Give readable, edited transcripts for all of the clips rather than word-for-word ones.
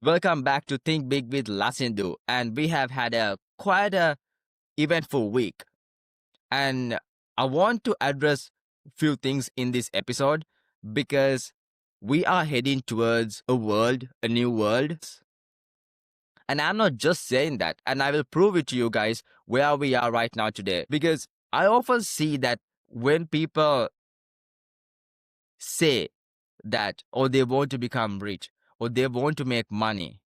Welcome back to Think Big with Lasindu, and we have had a quite a eventful week. And I want to address few things in this episode because we are heading towards a new world. And I'm not just saying that, and I will prove it to you guys where we are right now today. Because I often see that when people say that, or they want to become rich, or they want to make money,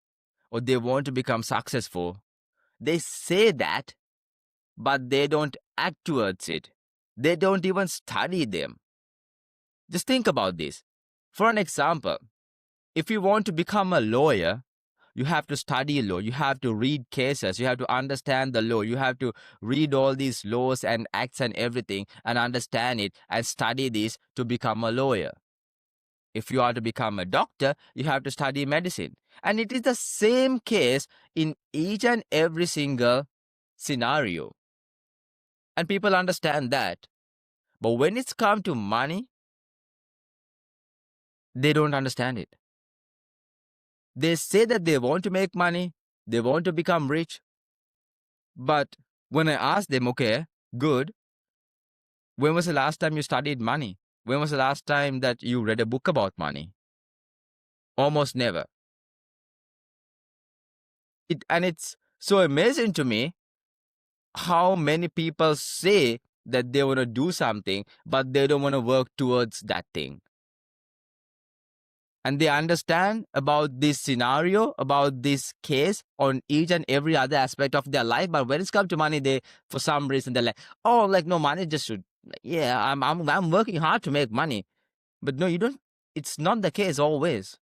or they want to become successful, they say that, but they don't act towards it. They don't even study them. Just think about this. For an example, if you want to become a lawyer, you have to study law. You have to read cases. You have to understand the law. You have to read all these laws and acts and everything and understand it and study this to become a lawyer. If you are to become a doctor, you have to study medicine. And it is the same case in each and every single scenario. And people understand that. But when it's come to money, they don't understand it. They say that they want to make money, they want to become rich. But when I ask them, okay, good, when was the last time you studied money? When was the last time that you read a book about money? Almost never. It's so amazing to me how many people say that they want to do something, but they don't want to work towards that thing. And they understand about this scenario, about this case on each and every other aspect of their life. But when it's come to money, they, for some reason, they're like, oh, like, no, money just should, yeah, I'm working hard to make money. But no, you don't, it's not the case always.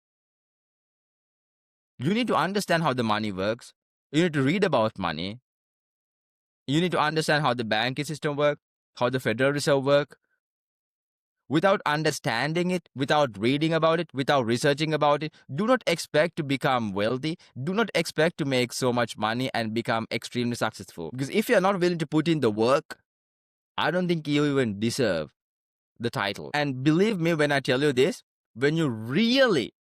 You need to understand how the money works. You need to read about money. You need to understand how the banking system works, how the Federal Reserve works. Without understanding it, without reading about it, without researching about it, do not expect to become wealthy. Do not expect to make so much money and become extremely successful. Because if you're not willing to put in the work, I don't think you even deserve the title. And believe me when I tell you this, when you really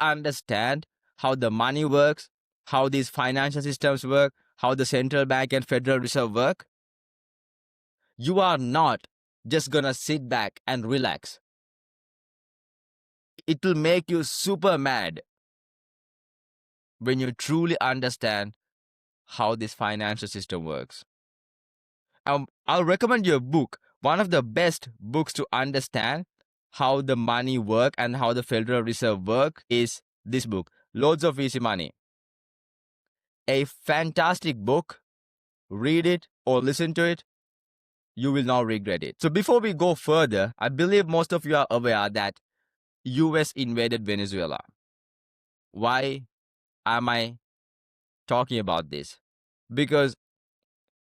understand how the money works, how these financial systems work, how the central bank and Federal Reserve work, you are not just gonna sit back and relax. It will make you super mad when you truly understand how this financial system works. I'll recommend you a book. One of the best books to understand how the money work and how the Federal Reserve work is this book, Loads of Easy Money. A fantastic book. Read it or listen to it. You will not regret it. So before we go further, I believe most of you are aware that US invaded Venezuela. Why am I talking about this? Because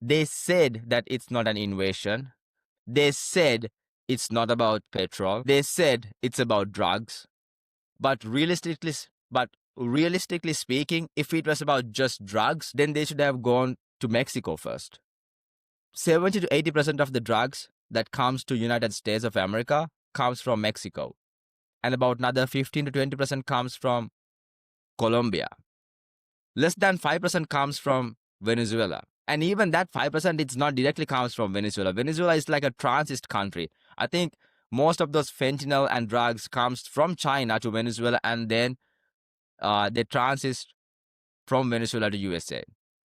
they said that it's not an invasion. They said it's not about petrol. They said it's about drugs. But realistically speaking, if it was about just drugs, then they should have gone to Mexico first. 70 to 80% of the drugs that comes to United States of America comes from Mexico. And about another 15 to 20% comes from Colombia. Less than 5% comes from Venezuela. And even that 5%, it's not directly comes from Venezuela. Venezuela is like a transit country. I think most of those fentanyl and drugs comes from China to Venezuela, and then they transit from Venezuela to USA.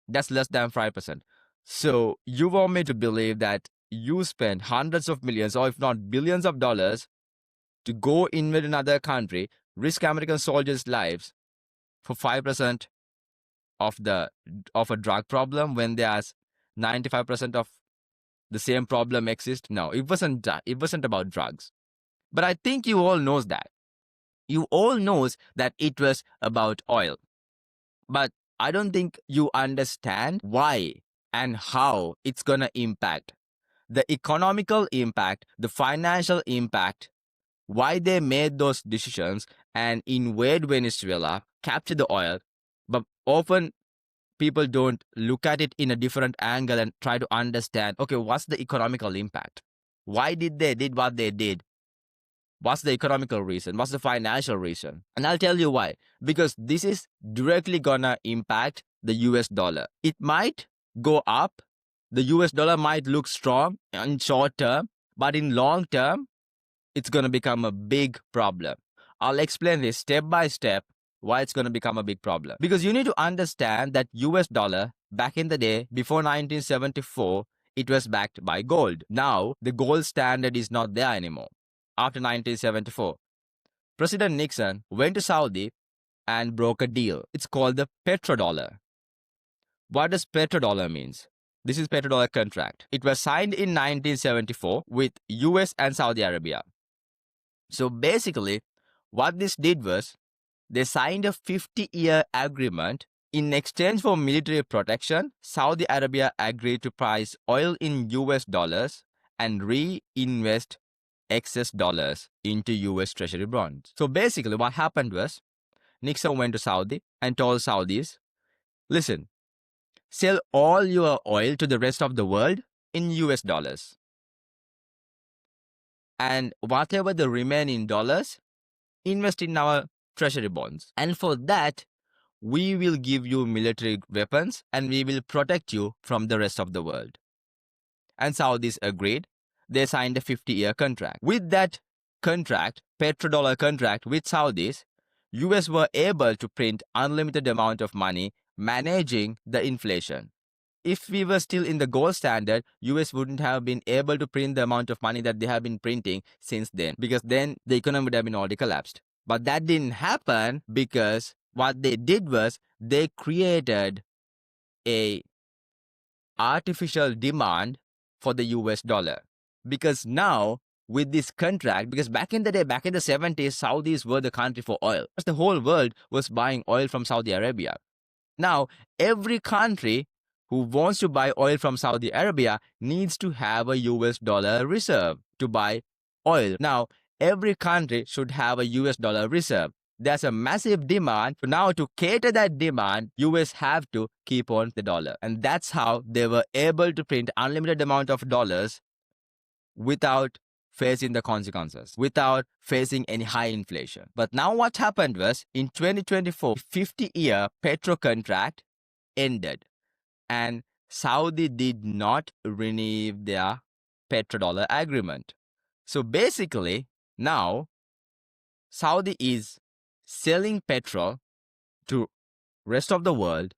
That's less than 5%. So you want me to believe that you spend hundreds of millions, or if not billions of dollars, to go invade another country, risk American soldiers' lives for 5% of a drug problem when there's 95% of the same problem exists? No, it wasn't about drugs. But I think you all knows that. You all knows that it was about oil. But I don't think you understand why and how it's gonna impact. The economical impact, the financial impact, why they made those decisions and invade Venezuela, capture the oil. But often people don't look at it in a different angle and try to understand, okay, what's the economical impact? Why did they did what they did? What's the economical reason? What's the financial reason? And I'll tell you why. Because this is directly gonna impact the US dollar. It might go up. The US dollar might look strong in short term, but in long term, it's gonna become a big problem. I'll explain this step by step why it's gonna become a big problem. Because you need to understand that US dollar back in the day, before 1974, it was backed by gold. Now, the gold standard is not there anymore. After 1974, President Nixon went to Saudi and broke a deal. It's called the Petrodollar. What does petrodollar means? This is petrodollar contract. It was signed in 1974 with US and Saudi Arabia. So basically, what this did was they signed a 50-year agreement. In exchange for military protection, Saudi Arabia agreed to price oil in US dollars and reinvest excess dollars into US Treasury bonds. So basically, what happened was Nixon went to Saudi and told Saudis, listen, sell all your oil to the rest of the world in US dollars. And whatever the remaining dollars, invest in our treasury bonds. And for that, we will give you military weapons and we will protect you from the rest of the world. And Saudis agreed. They signed a 50-year contract. With that contract, petrodollar contract with Saudis, US were able to print unlimited amount of money managing the inflation. If we were still in the gold standard, US wouldn't have been able to print the amount of money that they have been printing since then, because then the economy would have been already collapsed. But that didn't happen because what they did was they created a artificial demand for the US dollar. Because now, with this contract, because back in the day, back in the 70s, Saudis were the country for oil. The whole world was buying oil from Saudi Arabia. Now, every country who wants to buy oil from Saudi Arabia needs to have a US dollar reserve to buy oil. Now, every country should have a US dollar reserve. There's a massive demand. So now to cater that demand, US have to keep on the dollar. And that's how they were able to print unlimited amount of dollars without facing the consequences, without facing any high inflation. But now what happened was, in 2024, 50-year petro contract ended. And Saudi did not renew their petrodollar agreement. So basically, now Saudi is selling petrol to rest of the world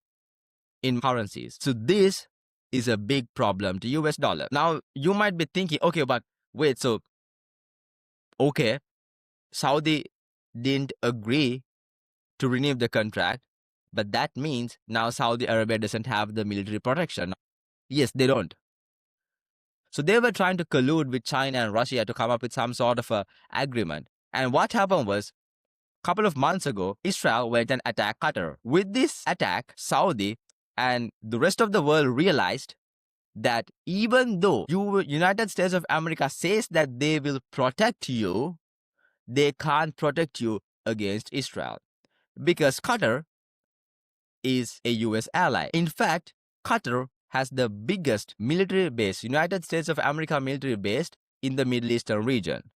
in currencies. So this is a big problem to US dollar. Now, you might be thinking, okay, but wait, so, okay, Saudi didn't agree to renew the contract, but that means now Saudi Arabia doesn't have the military protection. Yes, they don't. So they were trying to collude with China and Russia to come up with some sort of a agreement. And what happened was, a couple of months ago, Israel went and attacked Qatar. With this attack, Saudi and the rest of the world realized that even though United States of America says that they will protect you, they can't protect you against Israel. Because Qatar is a US ally. In fact, Qatar has the biggest military base, United States of America military base in the Middle Eastern region.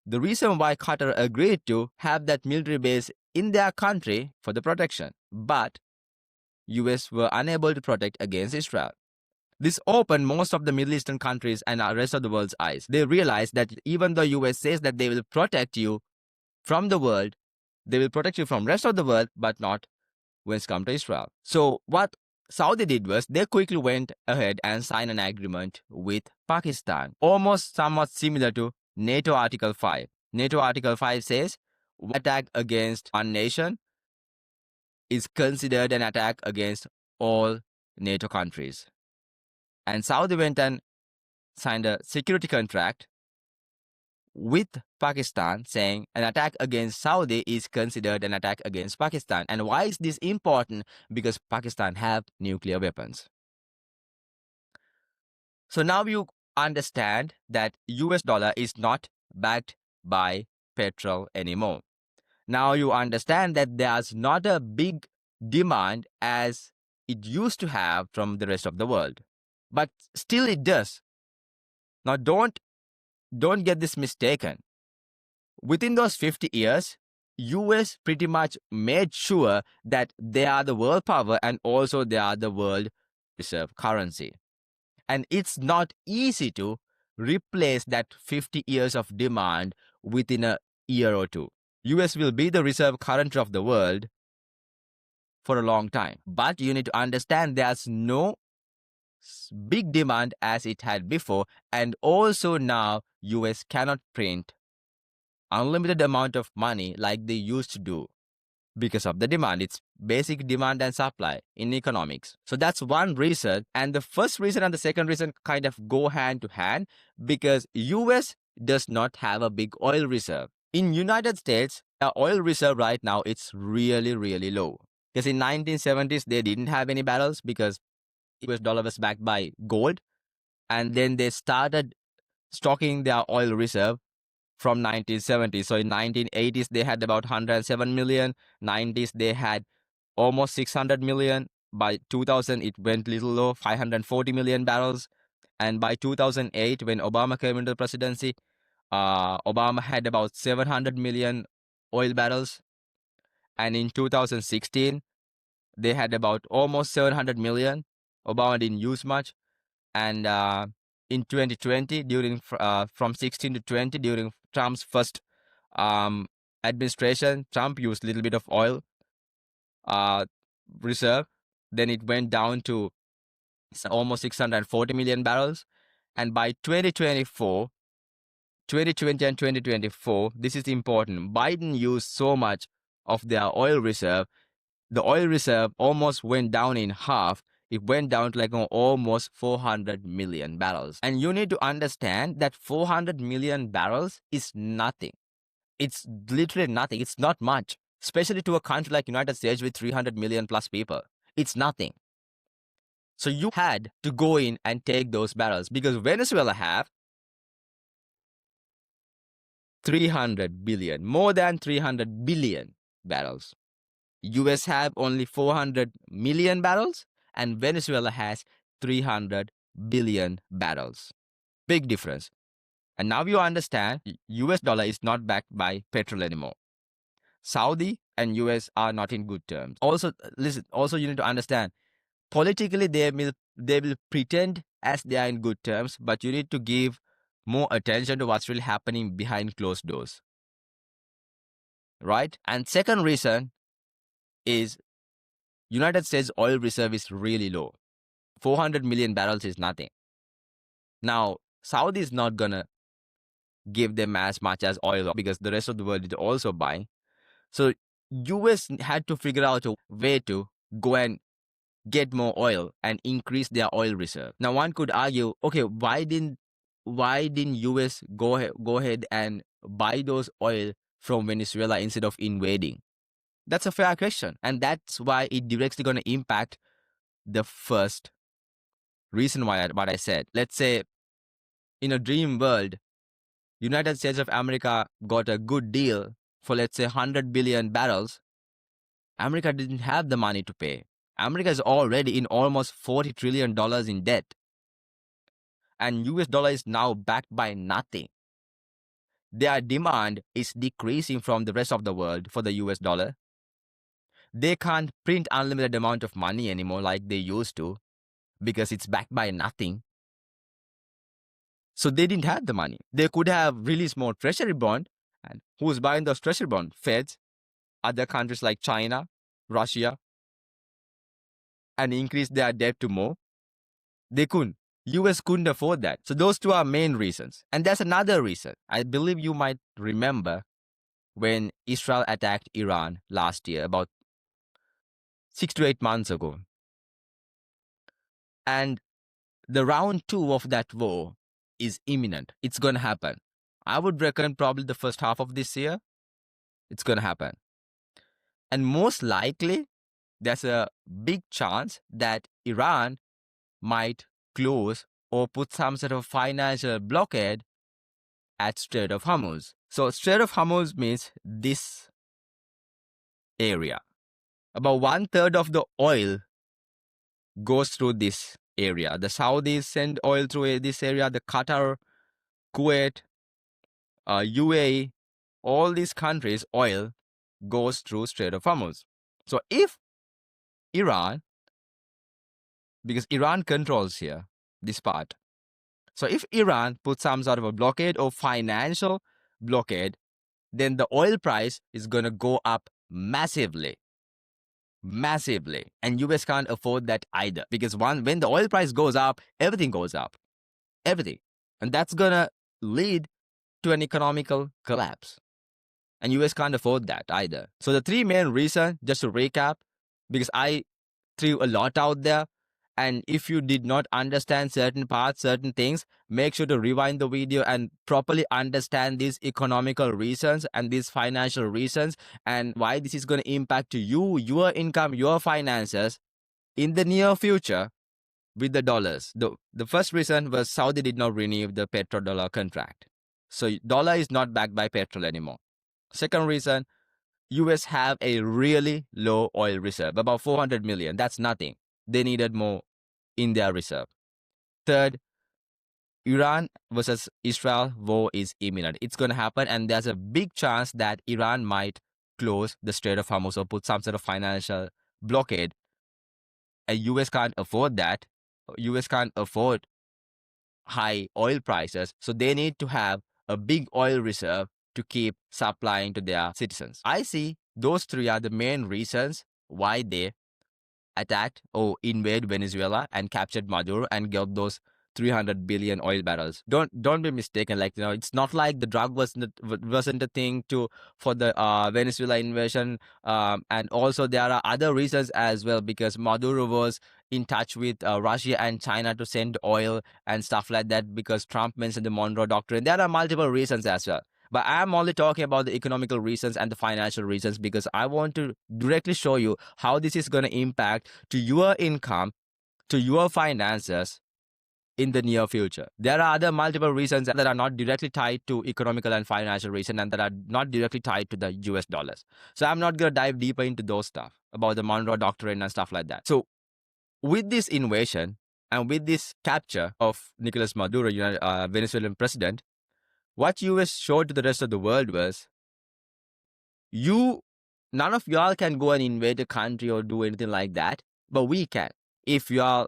The reason why Qatar agreed to have that military base in their country for the protection, but US were unable to protect against Israel. This opened most of the Middle Eastern countries and the rest of the world's eyes. They realized that even though US says that they will protect you from the world, they will protect you from rest of the world, but not when it comes to Israel. So what Saudi did was they quickly went ahead and signed an agreement with Pakistan, almost somewhat similar to NATO Article 5. NATO Article 5 says attack against one nation is considered an attack against all NATO countries. And Saudi went and signed a security contract with Pakistan saying an attack against Saudi is considered an attack against Pakistan. And why is this important? Because Pakistan have nuclear weapons. So now you understand that US dollar is not backed by petrol anymore. Now you understand that there's not a big demand as it used to have from the rest of the world. But still it does. Now don't get this mistaken. within those 50 years, US pretty much made sure that they are the world power and also they are the world reserve currency. And it's not easy to replace that 50 years of demand within a year or two. US will be the reserve currency of the world for a long time. But you need to understand there's no big demand as it had before. And also now US cannot print unlimited amount of money like they used to do because of the demand. It's basic demand and supply in economics. So that's one reason. And the first reason and the second reason kind of go hand to hand because US does not have a big oil reserve. In United States, the oil reserve right now, it's really, really low. Because in 1970s, they didn't have any barrels because US dollar was backed by gold. And then they started stocking their oil reserve from 1970s. So in 1980s, they had about 107 million. 90s, they had almost 600 million. By 2000, it went little low, 540 million barrels. And by 2008, when Obama came into the presidency, Obama had about 700 million oil barrels. And in 2016, they had about almost 700 million. Obama didn't use much. And in 2020, from 16 to 20, during Trump's first administration, Trump used a little bit of oil reserve. Then it went down to almost 640 million barrels. And by 2024, 2020 and 2024, this is important. Biden used so much of their oil reserve. The oil reserve almost went down in half. It went down to like almost 400 million barrels. And you need to understand that 400 million barrels is nothing. It's literally nothing. It's not much, especially to a country like United States with 300 million plus people. It's nothing. So you had to go in and take those barrels because Venezuela have 300 billion, more than 300 billion barrels. US have only 400 million barrels and Venezuela has 300 billion barrels. Big difference. And now you understand US dollar is not backed by petrol anymore. Saudi and US are not in good terms. Also, listen, also you need to understand politically they will pretend as they are in good terms, but you need to give more attention to what's really happening behind closed doors. Right? And second reason is United States oil reserve is really low. 400 million barrels is nothing. Now, Saudi is not going to give them as much as oil because the rest of the world is also buying. So, US had to figure out a way to go and get more oil and increase their oil reserve. Now, one could argue, okay, why didn't US go ahead and buy those oil from Venezuela instead of invading? That's a fair question. And that's why it directly going to impact the first reason why what I said. Let's say in a dream world, United States of America got a good deal for, let's say, 100 billion barrels. America didn't have the money to pay. America is already in almost $40 trillion in debt. And US dollar is now backed by nothing. Their demand is decreasing from the rest of the world for the US dollar. They can't print unlimited amount of money anymore like they used to because it's backed by nothing. So they didn't have the money. They could have released more treasury bond. And who's buying those treasury bond? Feds, other countries like China, Russia, and increase their debt to more. They couldn't. US couldn't afford that. So those two are main reasons. And there's another reason. I believe you might remember when Israel attacked Iran last year, about 6 to 8 months ago. And the round 2 of that war is imminent. It's going to happen. I would reckon probably the first half of this year, it's going to happen. And most likely, there's a big chance that Iran might close or put some sort of financial blockade at Strait of Hormuz. So Strait of Hormuz means this area. About 1/3 of the oil goes through this area. The Saudis send oil through this area. The Qatar, Kuwait, UAE, all these countries' oil goes through Strait of Hormuz. So if Iran, because Iran controls here this part, so if Iran puts some sort of a blockade or financial blockade, then the oil price is going to go up massively. Massively. And US can't afford that either. Because when the oil price goes up, everything goes up. Everything. And that's going to lead to an economical collapse. And US can't afford that either. So the three main reasons, just to recap, because I threw a lot out there, and if you did not understand certain parts, certain things, make sure to rewind the video and properly understand these economical reasons and these financial reasons and why this is going to impact you, your income, your finances in the near future with the dollars. The first reason was Saudi did not renew the Petrodollar contract. So dollar is not backed by petrol anymore. Second reason, US have a really low oil reserve, about 400 million. That's nothing. They needed more in their reserve. Third, Iran versus Israel war is imminent. It's going to happen, and there's a big chance that Iran might close the Strait of Hormuz or put some sort of financial blockade. And US can't afford that. US can't afford high oil prices, so they need to have a big oil reserve to keep supplying to their citizens. I see those three are the main reasons why they attacked or invade Venezuela and captured Maduro and got those 300 billion oil barrels. Don't be mistaken. Like, it's not like the drug wasn't a thing for the Venezuela invasion. And also there are other reasons as well, because Maduro was in touch with Russia and China to send oil and stuff like that, because Trump mentioned the Monroe Doctrine. There are multiple reasons as well. But I'm only talking about the economical reasons and the financial reasons, because I want to directly show you how this is going to impact to your income, to your finances in the near future. There are other multiple reasons that are not directly tied to economical and financial reason, and that are not directly tied to the US dollars. So I'm not going to dive deeper into those stuff about the Monroe Doctrine and stuff like that. So with this invasion and with this capture of Nicolas Maduro, Venezuelan president, what US showed to the rest of the world was, none of y'all can go and invade a country or do anything like that, but we can if y'all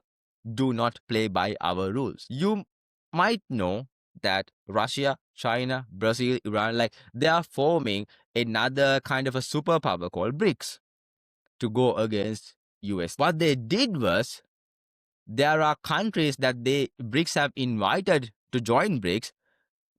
do not play by our rules. You might know that Russia, China, Brazil, Iran, they are forming another kind of a superpower called BRICS to go against US. What they did was, there are countries that BRICS have invited to join BRICS,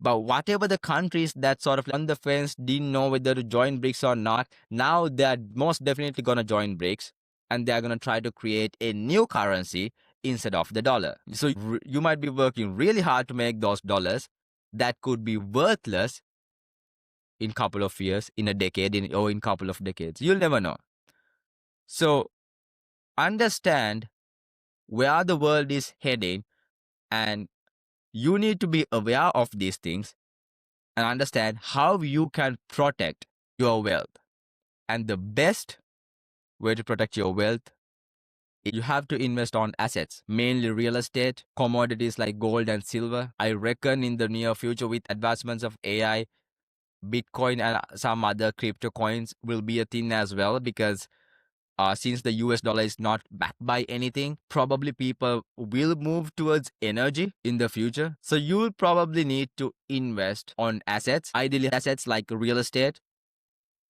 but whatever the countries that sort of on the fence didn't know whether to join BRICS or not, now they're most definitely going to join BRICS, and they're going to try to create a new currency instead of the dollar. So you might be working really hard to make those dollars that could be worthless in a couple of years, in a decade, or in a couple of decades. You'll never know. So understand where the world is heading, and you need to be aware of these things and understand how you can protect your wealth. And the best way to protect your wealth, you have to invest on assets, mainly real estate, commodities like gold and silver. I reckon in the near future, with advancements of AI, Bitcoin and some other crypto coins will be a thing as well, because since the US dollar is not backed by anything, probably people will move towards energy in the future. So you'll probably need to invest on assets, ideally assets like real estate,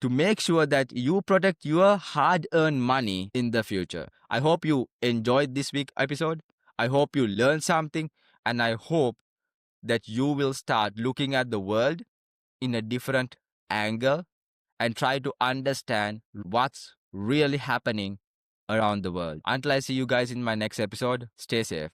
to make sure that you protect your hard-earned money in the future. I hope you enjoyed this week's episode. I hope you learned something, and I hope that you will start looking at the world in a different angle and try to understand what's really happening around the world. Until I see you guys in my next episode, stay safe.